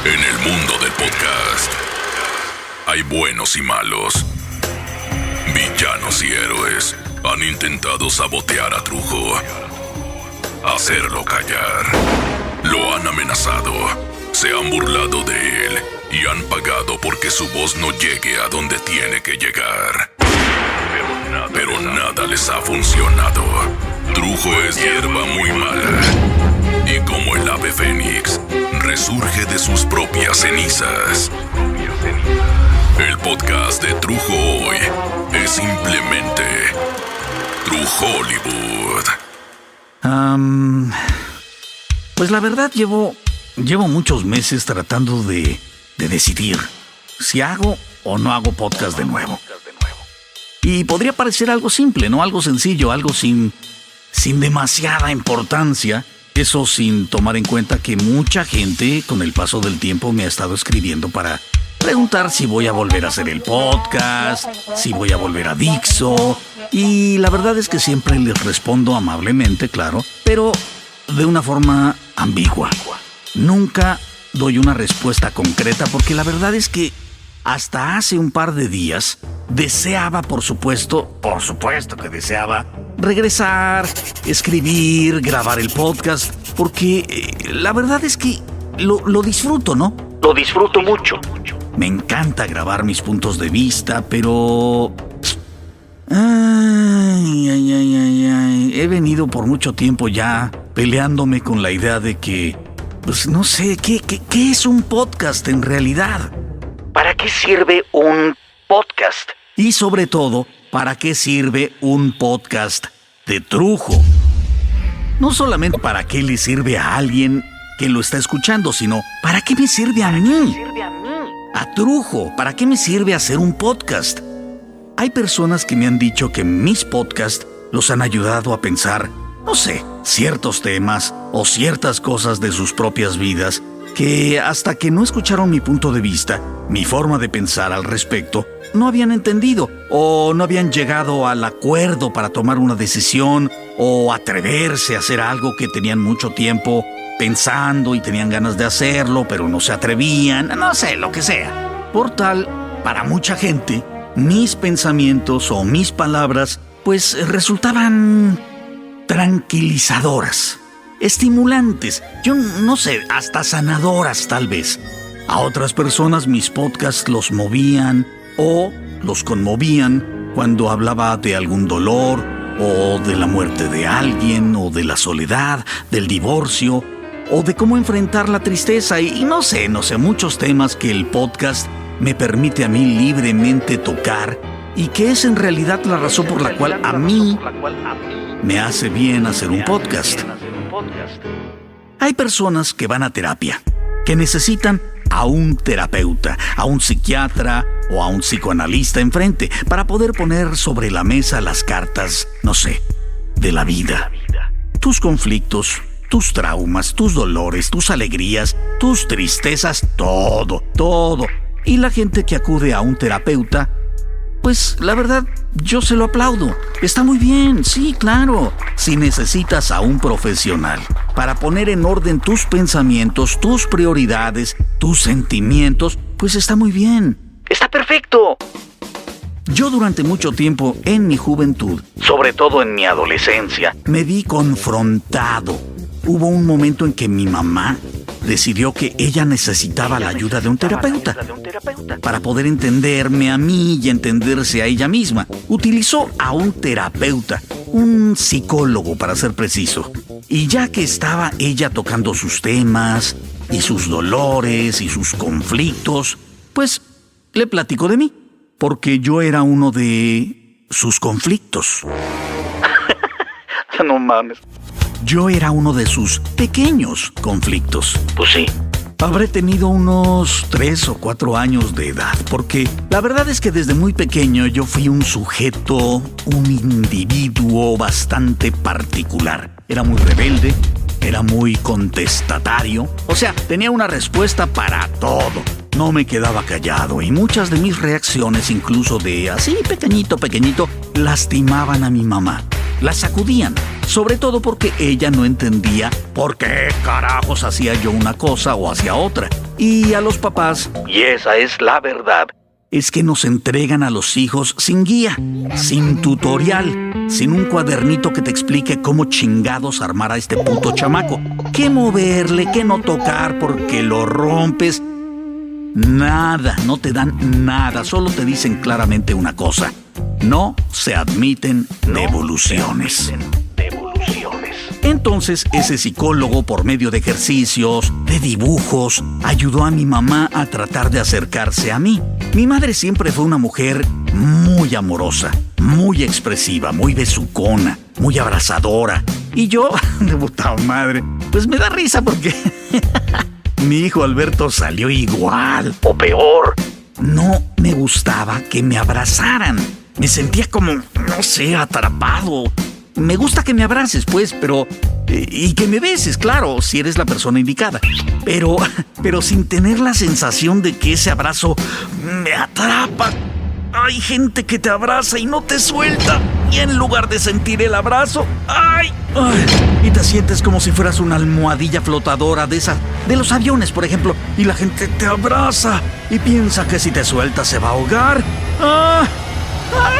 En el mundo del podcast hay buenos y malos, villanos y héroes. Han intentado sabotear a Trujo, hacerlo callar. Lo han amenazado, se han burlado de él y han pagado porque su voz no llegue a donde tiene que llegar. Pero nada les ha funcionado. Trujo es hierba muy mala y como el ave fénix, resurge de sus propias cenizas. El podcast de Trujo hoy es simplemente Trujóliwood. Pues la verdad llevo muchos meses tratando de decidir si hago o no hago podcast de nuevo. Y podría parecer algo simple, ¿no? Algo sencillo, algo sin demasiada importancia. Eso sin tomar en cuenta que mucha gente con el paso del tiempo me ha estado escribiendo para preguntar si voy a volver a hacer el podcast, si voy a volver a Dixo. Y la verdad es que siempre les respondo amablemente, claro, pero de una forma ambigua. Nunca doy una respuesta concreta porque la verdad es que hasta hace un par de días deseaba, por supuesto que deseaba regresar, escribir, grabar el podcast, porque la verdad es que lo disfruto, ¿no? Lo disfruto mucho. Me encanta grabar mis puntos de vista, pero he venido por mucho tiempo ya peleándome con la idea de que, pues no sé, ¿qué es un podcast en realidad? ¿Para qué sirve un podcast? Y sobre todo, ¿para qué sirve un podcast de Trujo? No solamente para qué le sirve a alguien que lo está escuchando, sino ¿para qué me sirve a mí? A Trujo, ¿para qué me sirve hacer un podcast? Hay personas que me han dicho que mis podcasts los han ayudado a pensar, no sé, ciertos temas o ciertas cosas de sus propias vidas que hasta que no escucharon mi punto de vista, mi forma de pensar al respecto, no habían entendido o no habían llegado al acuerdo para tomar una decisión o atreverse a hacer algo que tenían mucho tiempo pensando y tenían ganas de hacerlo, pero no se atrevían, no sé, lo que sea. Por tal, para mucha gente, mis pensamientos o mis palabras, pues resultaban tranquilizadoras, estimulantes, yo no sé, hasta sanadoras tal vez. A otras personas mis podcasts los movían o los conmovían cuando hablaba de algún dolor o de la muerte de alguien o de la soledad, del divorcio o de cómo enfrentar la tristeza y no sé, muchos temas que el podcast me permite a mí libremente tocar y que es en realidad la razón por la cual a mí me hace bien hacer un podcast. Hay personas que van a terapia, que necesitan a un terapeuta, a un psiquiatra o a un psicoanalista enfrente para poder poner sobre la mesa las cartas, no sé, de la vida. Tus conflictos, tus traumas, tus dolores, tus alegrías, tus tristezas, todo. Y la gente que acude a un terapeuta, pues la verdad, yo se lo aplaudo. Está muy bien, sí, claro. Si necesitas a un profesional para poner en orden tus pensamientos, tus prioridades, tus sentimientos, pues está muy bien. Está perfecto. Yo durante mucho tiempo en mi juventud, sobre todo en mi adolescencia, me vi confrontado. Hubo un momento en que mi mamá decidió que ella necesitaba la ayuda de un terapeuta para poder entenderme a mí y entenderse a ella misma. Utilizó a un terapeuta, un psicólogo para ser preciso. Y ya que estaba ella tocando sus temas y sus dolores y sus conflictos, pues le platicó de mí, porque yo era uno de sus conflictos. No mames. Yo era uno de sus pequeños conflictos. Pues sí. Habré tenido unos 3 o 4 años de edad, porque la verdad es que desde muy pequeño yo fui un sujeto, un individuo bastante particular. Era muy rebelde, era muy contestatario, o sea, tenía una respuesta para todo. No me quedaba callado y muchas de mis reacciones, incluso de así pequeñito, lastimaban a mi mamá. La sacudían, sobre todo porque ella no entendía por qué carajos hacía yo una cosa o hacía otra. Y a los papás, y esa es la verdad, es que nos entregan a los hijos sin guía, sin tutorial, sin un cuadernito que te explique cómo chingados armar a este puto chamaco. Qué moverle, qué no tocar porque lo rompes. Nada, no te dan nada, solo te dicen claramente una cosa: no se admiten devoluciones. Entonces, ese psicólogo, por medio de ejercicios, de dibujos, ayudó a mi mamá a tratar de acercarse a mí. Mi madre siempre fue una mujer muy amorosa, muy expresiva, muy besucona, muy abrazadora. Y yo, de puta madre, pues me da risa porque mi hijo Alberto salió igual, o peor. No me gustaba que me abrazaran. Me sentía como, no sé, atrapado. Me gusta que me abraces, pues, pero... y que me beses, claro, si eres la persona indicada. Pero sin tener la sensación de que ese abrazo me atrapa. Hay gente que te abraza y no te suelta. Y en lugar de sentir el abrazo, ¡ay! Y te sientes como si fueras una almohadilla flotadora de esas, de los aviones, por ejemplo. Y la gente te abraza y piensa que si te suelta se va a ahogar. ¡Ah! ¡Ah!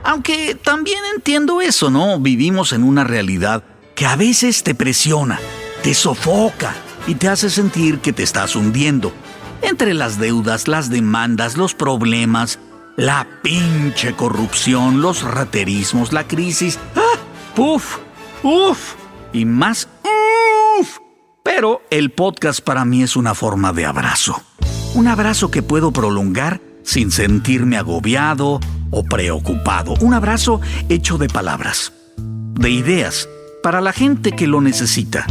Aunque también entiendo eso, ¿no? Vivimos en una realidad que a veces te presiona, te sofoca y te hace sentir que te estás hundiendo. Entre las deudas, las demandas, los problemas, la pinche corrupción, los raterismos, la crisis. ¡Ah! ¡Uf! ¡Uf! Y más ¡uf! Pero el podcast para mí es una forma de abrazo. Un abrazo que puedo prolongar sin sentirme agobiado o preocupado. Un abrazo hecho de palabras, de ideas, para la gente que lo necesita.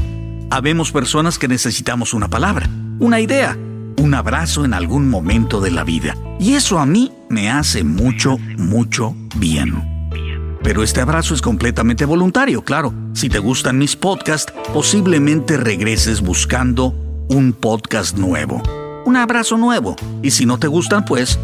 Habemos personas que necesitamos una palabra, una idea, un abrazo en algún momento de la vida. Y eso a mí me hace mucho, mucho bien. Pero este abrazo es completamente voluntario, claro. Si te gustan mis podcasts, posiblemente regreses buscando un podcast nuevo, un abrazo nuevo. Y si no te gustan, pues,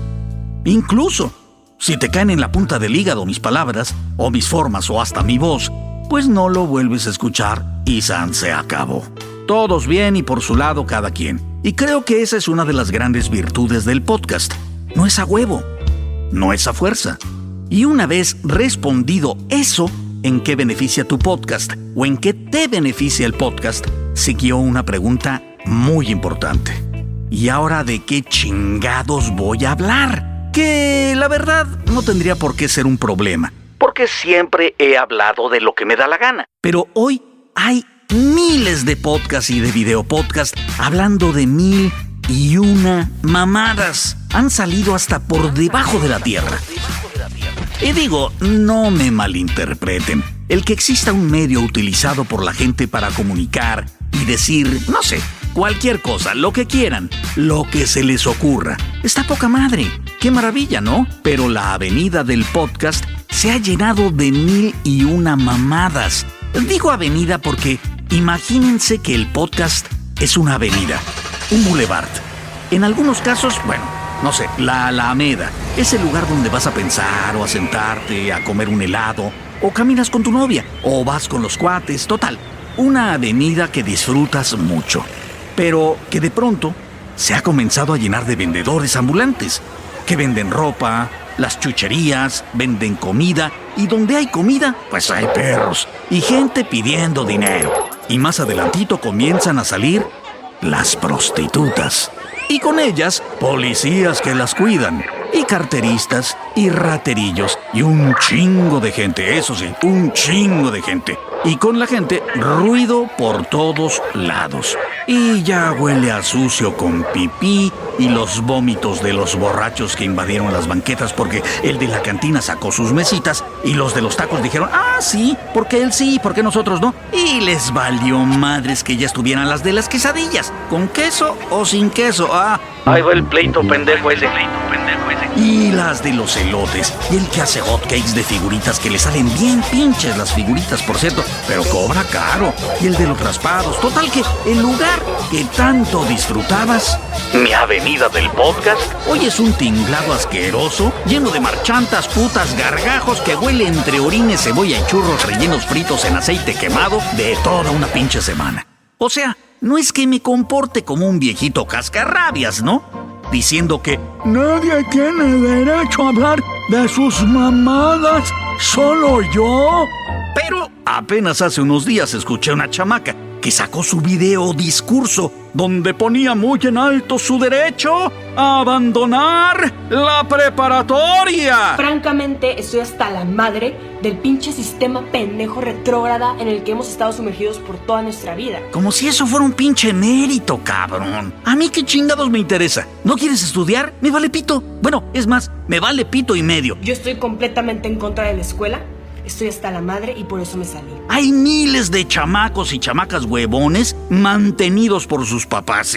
incluso si te caen en la punta del hígado mis palabras, o mis formas, o hasta mi voz, pues no lo vuelves a escuchar y san se acabó. Todos bien y por su lado cada quien. Y creo que esa es una de las grandes virtudes del podcast. No es a huevo, no es a fuerza. Y una vez respondido eso, ¿en qué beneficia tu podcast? ¿O en qué te beneficia el podcast? Siguió una pregunta muy importante. ¿Y ahora de qué chingados voy a hablar? Que la verdad no tendría por qué ser un problema, porque siempre he hablado de lo que me da la gana. Pero hoy hay miles de podcasts y de videopodcasts hablando de 1001 mamadas. Han salido hasta por debajo de la tierra. Y digo, no me malinterpreten. El que exista un medio utilizado por la gente para comunicar y decir, no sé, cualquier cosa, lo que quieran, lo que se les ocurra, está poca madre. ¡Qué maravilla!, ¿no? Pero la avenida del podcast se ha llenado de 1001 mamadas. Digo avenida porque imagínense que el podcast es una avenida, un boulevard. En algunos casos, bueno, no sé, la Alameda es el lugar donde vas a pensar o a sentarte, a comer un helado, o caminas con tu novia, o vas con los cuates, total. Una avenida que disfrutas mucho, pero que de pronto se ha comenzado a llenar de vendedores ambulantes, que venden ropa, las chucherías, venden comida, y donde hay comida, pues hay perros y gente pidiendo dinero. Y más adelantito comienzan a salir las prostitutas. Y con ellas, policías que las cuidan, y carteristas, y raterillos, y un chingo de gente, eso sí, un chingo de gente. Y con la gente, ruido por todos lados. Y ya huele a sucio con pipí y los vómitos de los borrachos que invadieron las banquetas porque el de la cantina sacó sus mesitas y los de los tacos dijeron, ah, sí, porque él sí, porque nosotros no. Y les valió madres que ya estuvieran las de las quesadillas, con queso o sin queso. Ah, ahí va el pleito pendejo ese. Y las de los elotes, y el que hace hotcakes de figuritas que le salen bien pinches las figuritas, por cierto, pero cobra caro. Y el de los raspados, total que el lugar que tanto disfrutabas, mi avenida del podcast, hoy es un tinglado asqueroso, lleno de marchantas, putas, gargajos, que huele entre orines, cebolla y churros rellenos fritos en aceite quemado de toda una pinche semana. O sea, no es que me comporte como un viejito cascarrabias, ¿no? Diciendo que nadie tiene derecho a hablar de sus mamadas, solo yo. Pero apenas hace unos días escuché a una chamaca que sacó su video discurso donde ponía muy en alto su derecho a abandonar la preparatoria. Francamente, estoy hasta la madre del pinche sistema pendejo retrógrada en el que hemos estado sumergidos por toda nuestra vida. Como si eso fuera un pinche mérito, cabrón. A mí qué chingados me interesa. ¿No quieres estudiar? Me vale pito. Bueno, es más, me vale pito y medio. Yo estoy completamente en contra de la escuela. Estoy hasta la madre y por eso me salí. Hay miles de chamacos y chamacas huevones mantenidos por sus papás.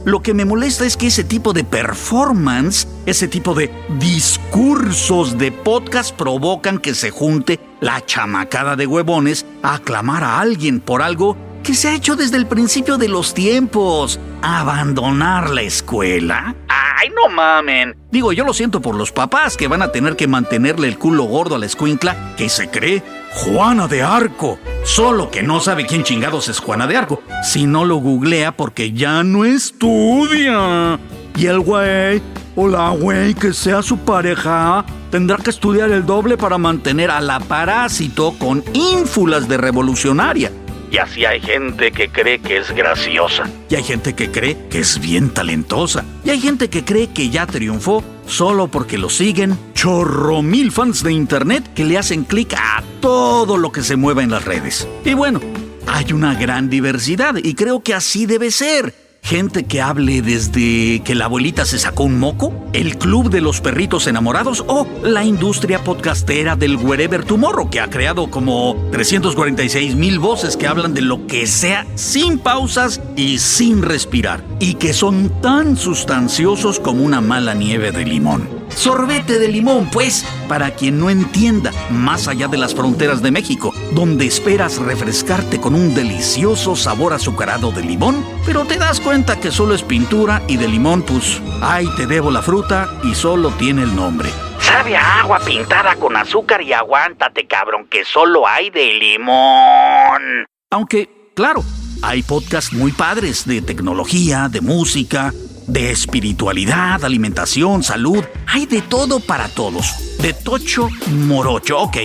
Lo que me molesta es que ese tipo de performance, ese tipo de discursos de podcast provocan que se junte la chamacada de huevones a aclamar a alguien por algo que se ha hecho desde el principio de los tiempos. ¿Abandonar la escuela? ¡Ay, no mamen! Digo, yo lo siento por los papás que van a tener que mantenerle el culo gordo a la escuincla que se cree Juana de Arco. Solo que no sabe quién chingados es Juana de Arco. Si no lo googlea porque ya no estudia. Y el güey o la güey que sea su pareja tendrá que estudiar el doble para mantener a la parásito con ínfulas de revolucionaria. Y así hay gente que cree que es graciosa. Y hay gente que cree que es bien talentosa. Y hay gente que cree que ya triunfó solo porque lo siguen chorro mil fans de internet que le hacen clic a todo lo que se mueva en las redes. Y bueno, hay una gran diversidad y creo que así debe ser. Gente que hable desde que la abuelita se sacó un moco, el club de los perritos enamorados o la industria podcastera del Wherever Tomorrow, que ha creado como 346,000 voces que hablan de lo que sea sin pausas y sin respirar, y que son tan sustanciosos como una mala nieve de limón. Sorbete de limón, pues, para quien no entienda, más allá de las fronteras de México, donde esperas refrescarte con un delicioso sabor azucarado de limón, pero te das cuenta que solo es pintura y de limón, pues, ahí te debo la fruta y solo tiene el nombre. Sabe a agua pintada con azúcar y aguántate, cabrón, que solo hay de limón. Aunque, claro, hay podcasts muy padres de tecnología, de música, de espiritualidad, alimentación, salud. Hay de todo para todos. De tocho morocho. Ok.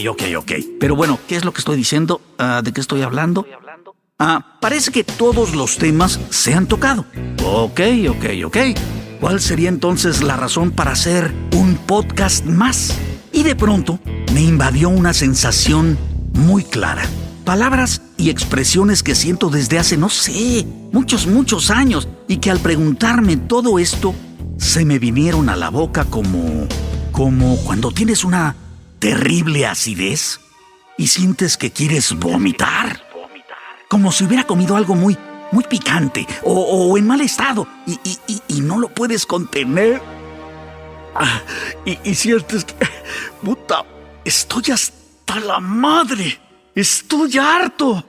Pero bueno, ¿qué es lo que estoy diciendo? ¿De qué estoy hablando? Parece que todos los temas se han tocado. Ok. ¿Cuál sería entonces la razón para hacer un podcast más? Y de pronto me invadió una sensación muy clara. Palabras y expresiones que siento desde hace, no sé, muchos años, y que al preguntarme todo esto, se me vinieron a la boca como cuando tienes una terrible acidez y sientes que quieres vomitar. Como si hubiera comido algo muy picante o en mal estado y no lo puedes contener. Y sientes que, puta, estoy hasta la madre. Estoy harto.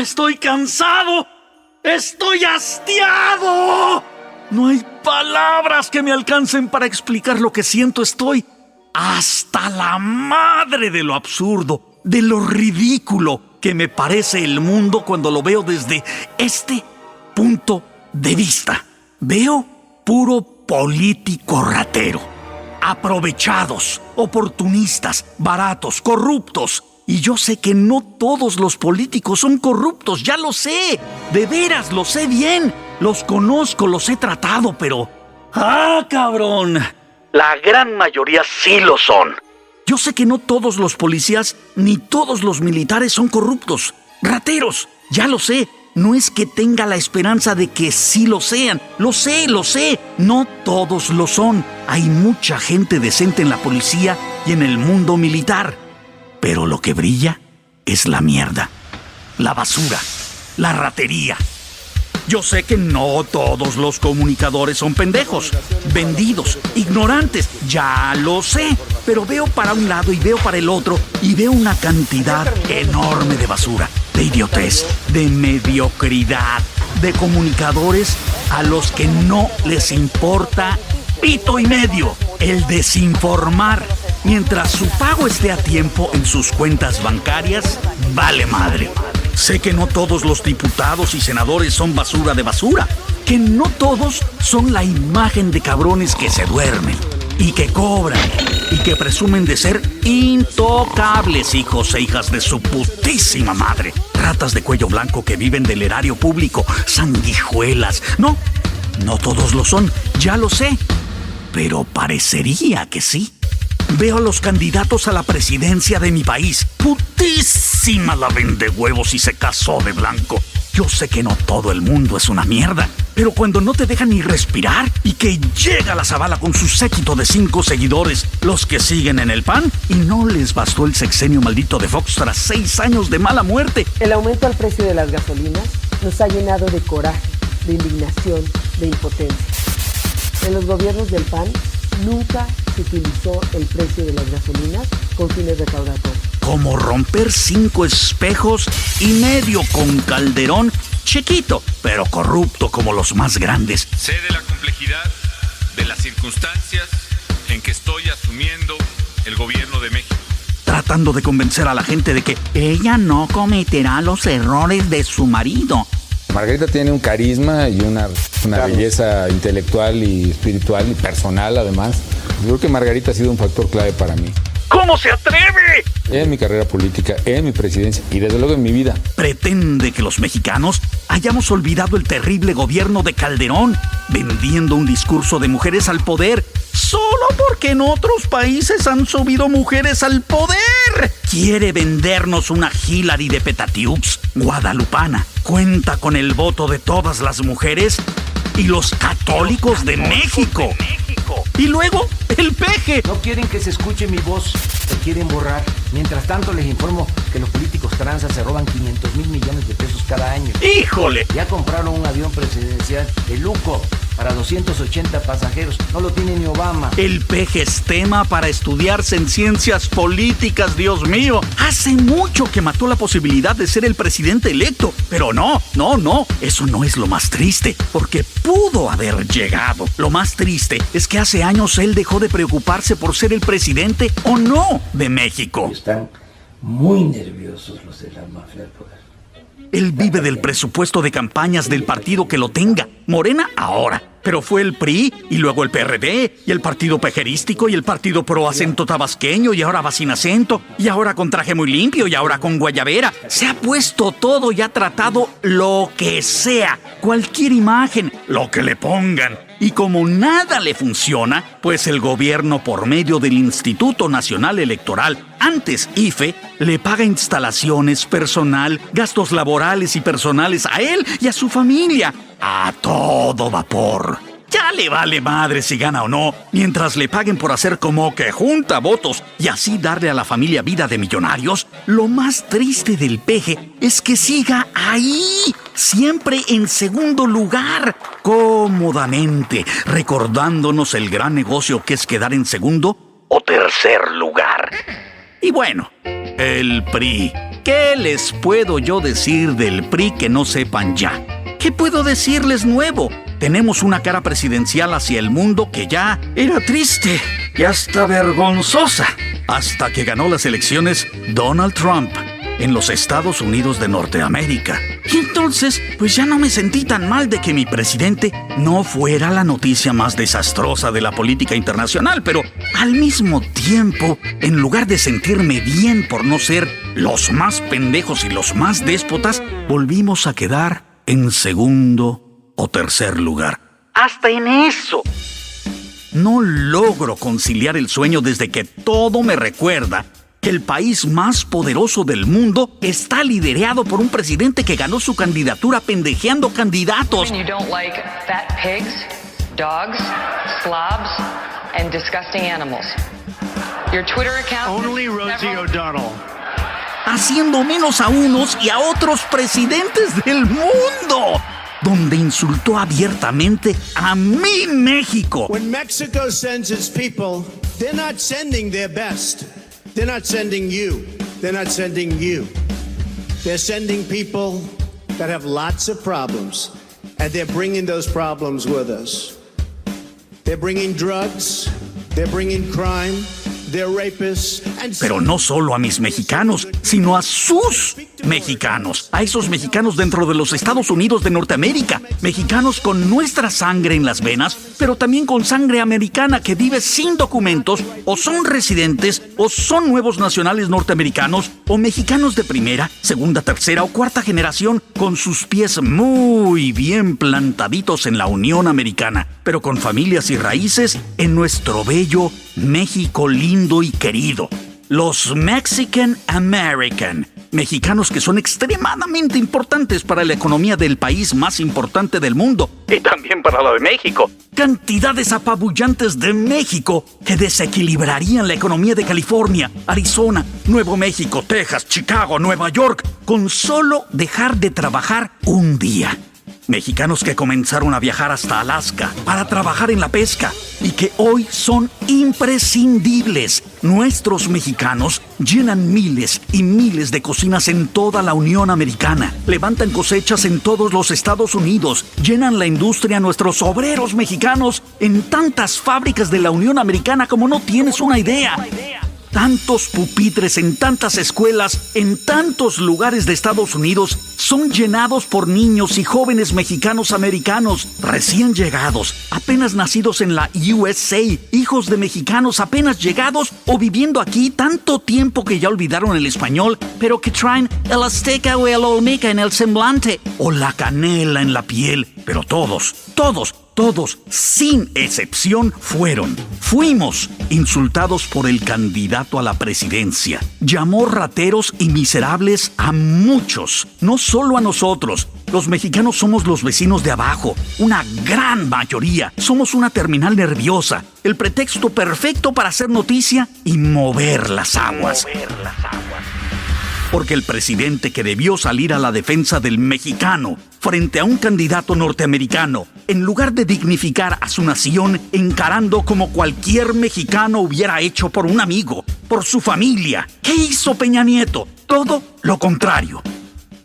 Estoy cansado. Estoy hastiado. No hay palabras que me alcancen para explicar lo que siento. Estoy hasta la madre de lo absurdo, de lo ridículo que me parece el mundo cuando lo veo desde este punto de vista. Veo puro político ratero. Aprovechados, oportunistas, baratos, corruptos. Y yo sé que no todos los políticos son corruptos, ya lo sé. De veras, lo sé bien. Los conozco, los he tratado, pero... cabrón. La gran mayoría sí lo son. Yo sé que no todos los policías ni todos los militares son corruptos. Rateros, ya lo sé. No es que tenga la esperanza de que sí lo sean. Lo sé. No todos lo son. Hay mucha gente decente en la policía y en el mundo militar. Pero lo que brilla es la mierda, la basura, la ratería. Yo sé que no todos los comunicadores son pendejos, vendidos, ignorantes, ya lo sé. Pero veo para un lado y veo para el otro y veo una cantidad enorme de basura, de idiotez, de mediocridad, de comunicadores a los que no les importa pito y medio el desinformar. Mientras su pago esté a tiempo en sus cuentas bancarias, vale madre. Sé que no todos los diputados y senadores son basura de basura, que no todos son la imagen de cabrones que se duermen y que cobran y que presumen de ser intocables, hijos e hijas de su putísima madre. Ratas de cuello blanco que viven del erario público, sanguijuelas. No todos lo son, ya lo sé, pero parecería que sí. Veo a los candidatos a la presidencia de mi país. Putísima la vende huevos y se casó de blanco. Yo sé que no todo el mundo es una mierda, pero cuando no te dejan ni respirar y que llega la Zavala con su séquito de 5 seguidores, los que siguen en el PAN, y no les bastó el sexenio maldito de Fox tras 6 años de mala muerte. El aumento al precio de las gasolinas nos ha llenado de coraje, de indignación, de impotencia. En los gobiernos del PAN nunca se utilizó el precio de las gasolinas con fines recaudatorios. Como romper 5 espejos y medio con Calderón, chiquito, pero corrupto como los más grandes. Sé de la complejidad de las circunstancias en que estoy asumiendo el gobierno de México. Tratando de convencer a la gente de que ella no cometerá los errores de su marido. Margarita tiene un carisma y una belleza intelectual y espiritual y personal además. Yo creo que Margarita ha sido un factor clave para mí. ¿Cómo se atreve? En mi carrera política, en mi presidencia y desde luego en mi vida. Pretende que los mexicanos hayamos olvidado el terrible gobierno de Calderón, vendiendo un discurso de mujeres al poder, solo porque en otros países han subido mujeres al poder. Quiere vendernos una Hillary de Petatiux, guadalupana. Cuenta con el voto de todas las mujeres y los católicos de México. Y luego, el peje. No quieren que se escuche mi voz, se quieren borrar. Mientras tanto, les informo que los políticos tranzas se roban 500,000 millones de pesos cada año. ¡Híjole! Ya compraron un avión presidencial de lujo para 280 pasajeros. No lo tiene ni Obama. El peje es tema para estudiarse en ciencias políticas, Dios mío. Hace mucho que mató la posibilidad de ser el presidente electo. Pero no. Eso no es lo más triste, porque pudo haber llegado. Lo más triste es que hace años él dejó de preocuparse por ser el presidente o no de México. Están muy nerviosos los de la mafia del poder. Él vive del presupuesto de campañas del partido que lo tenga. Morena ahora, pero fue el PRI y luego el PRD y el partido pejerístico y el partido pro acento tabasqueño y ahora va sin acento y ahora con traje muy limpio y ahora con guayabera. Se ha puesto todo y ha tratado lo que sea, cualquier imagen, lo que le pongan. Y como nada le funciona, pues el gobierno por medio del Instituto Nacional Electoral, antes IFE, le paga instalaciones, personal, gastos laborales y personales a él y a su familia. A todo vapor. Ya le vale madre si gana o no, mientras le paguen por hacer como que junta votos y así darle a la familia vida de millonarios. Lo más triste del peje es que siga ahí, siempre en segundo lugar, cómodamente, recordándonos el gran negocio que es quedar en segundo o tercer lugar. Y bueno, el PRI. ¿Qué les puedo yo decir del PRI que no sepan ya? ¿Qué puedo decirles nuevo? Tenemos una cara presidencial hacia el mundo que ya era triste y hasta vergonzosa, hasta que ganó las elecciones Donald Trump en los Estados Unidos de Norteamérica. Y entonces, pues ya no me sentí tan mal de que mi presidente no fuera la noticia más desastrosa de la política internacional, pero al mismo tiempo, en lugar de sentirme bien por no ser los más pendejos y los más déspotas, volvimos a quedar en segundo o tercer lugar. Hasta en eso. No logro conciliar el sueño desde que todo me recuerda que el país más poderoso del mundo está liderado por un presidente que ganó su candidatura pendejeando candidatos. You don't like fat pigs, dogs, slobs, and disgusting animals. Your Twitter account... Only Rosie O'Donnell. Haciendo menos a unos y a otros presidentes del mundo, donde insultó abiertamente a mi México. When Mexico sends its people, they're not sending their best. They're not sending you. They're not sending you. They're sending people that have lots of problems, and they're bringing those problems with us. They're bringing drugs, they're bringing crime. Pero no solo a mis mexicanos, sino a sus mexicanos, a esos mexicanos dentro de los Estados Unidos de Norteamérica, mexicanos con nuestra sangre en las venas, pero también con sangre americana que vive sin documentos, o son residentes, o son nuevos nacionales norteamericanos, o mexicanos de primera, segunda, tercera o cuarta generación, con sus pies muy bien plantaditos en la Unión Americana, pero con familias y raíces en nuestro bello México lindo y querido. Los Mexican American, mexicanos que son extremadamente importantes para la economía del país más importante del mundo y también para la de México. Cantidades apabullantes de México que desequilibrarían la economía de California, Arizona, Nuevo México, Texas, Chicago, Nueva York, con solo dejar de trabajar un día. Mexicanos que comenzaron a viajar hasta Alaska para trabajar en la pesca y que hoy son imprescindibles. Nuestros mexicanos llenan miles y miles de cocinas en toda la Unión Americana, levantan cosechas en todos los Estados Unidos, llenan la industria nuestros obreros mexicanos en tantas fábricas de la Unión Americana como no tienes una idea. Tantos pupitres en tantas escuelas, en tantos lugares de Estados Unidos, son llenados por niños y jóvenes mexicanos americanos, recién llegados, apenas nacidos en la USA, hijos de mexicanos apenas llegados o viviendo aquí tanto tiempo que ya olvidaron el español, pero que traen el azteca o el olmeca en el semblante, o la canela en la piel, pero todos, sin excepción, fuimos insultados por el candidato a la presidencia. Llamó rateros y miserables a muchos, no solo a nosotros. Los mexicanos somos los vecinos de abajo, una gran mayoría. Somos una terminal nerviosa, el pretexto perfecto para hacer noticia y mover las aguas. Porque el presidente que debió salir a la defensa del mexicano frente a un candidato norteamericano, en lugar de dignificar a su nación encarando como cualquier mexicano hubiera hecho por un amigo, por su familia, ¿qué hizo Peña Nieto? Todo lo contrario.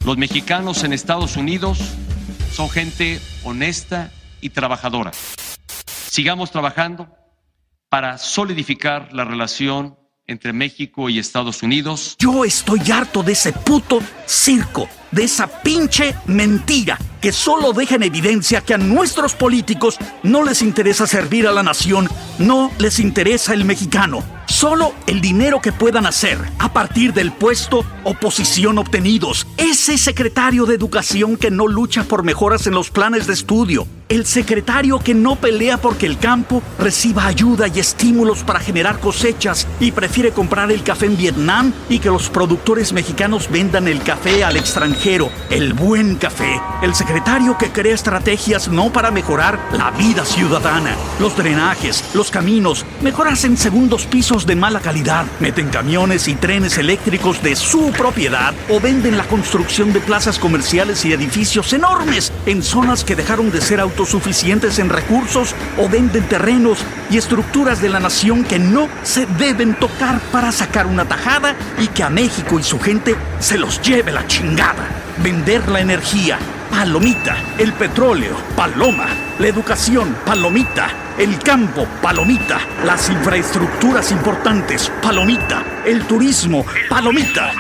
Los mexicanos en Estados Unidos son gente honesta y trabajadora. Sigamos trabajando para solidificar la relación entre México y Estados Unidos. Yo estoy harto de ese puto circo, de esa pinche mentira que solo deja en evidencia que a nuestros políticos no les interesa servir a la nación, no les interesa el mexicano, solo el dinero que puedan hacer a partir del puesto o posición obtenidos. Ese secretario de Educación que no lucha por mejoras en los planes de estudio, el secretario que no pelea porque el campo reciba ayuda y estímulos para generar cosechas y prefiere comprar el café en Vietnam y que los productores mexicanos vendan el café al extranjero, el buen café. El secretario que crea estrategias no para mejorar la vida ciudadana, los drenajes, los caminos, mejoras en segundos pisos de mala calidad, meten camiones y trenes eléctricos de su propiedad o venden la construcción de plazas comerciales y edificios enormes en zonas que dejaron de ser autosuficientes en recursos o venden terrenos y estructuras de la nación que no se deben tocar para sacar una tajada y que a México y su gente se los lleve la chingada. Vender la energía, palomita. El petróleo, paloma. La educación, palomita. El campo, palomita. Las infraestructuras importantes, palomita. El turismo, palomita.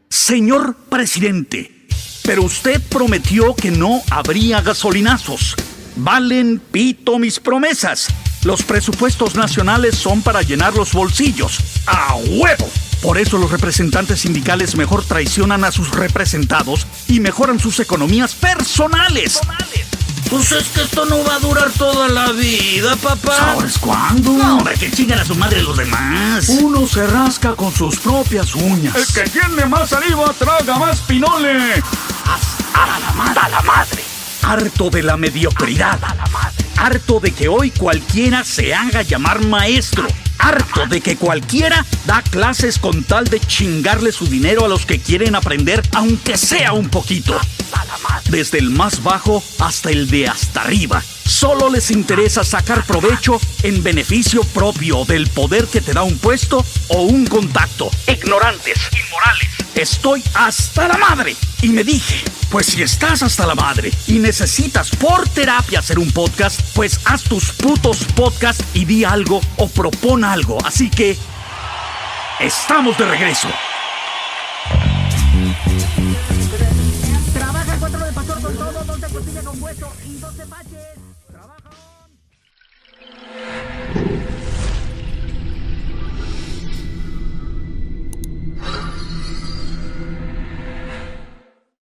Señor presidente, pero usted prometió que no habría gasolinazos. Valen pito mis promesas. Los presupuestos nacionales son para llenar los bolsillos. ¡A huevo! Por eso los representantes sindicales mejor traicionan a sus representados y mejoran sus economías personales. Pues es que esto no va a durar toda la vida, papá. ¿Sabes cuándo? No, hombre, que chingan a su madre los demás. Uno se rasca con sus propias uñas. El que tiene más saliva traga más pinole. ¡A la madre! Harto de la mediocridad. Harto de que hoy cualquiera se haga llamar maestro. Harto de que cualquiera da clases con tal de chingarle su dinero a los que quieren aprender, aunque sea un poquito. Desde el más bajo hasta el de hasta arriba. Solo les interesa sacar provecho en beneficio propio del poder que te da un puesto o un contacto. Ignorantes, inmorales. Estoy hasta la madre. Y me dije, pues si estás hasta la madre y necesitas por terapia hacer un podcast, pues haz tus putos podcasts y di algo o propon algo. Así que, estamos de regreso. con hueso y 12 paches. ¡Trabajo!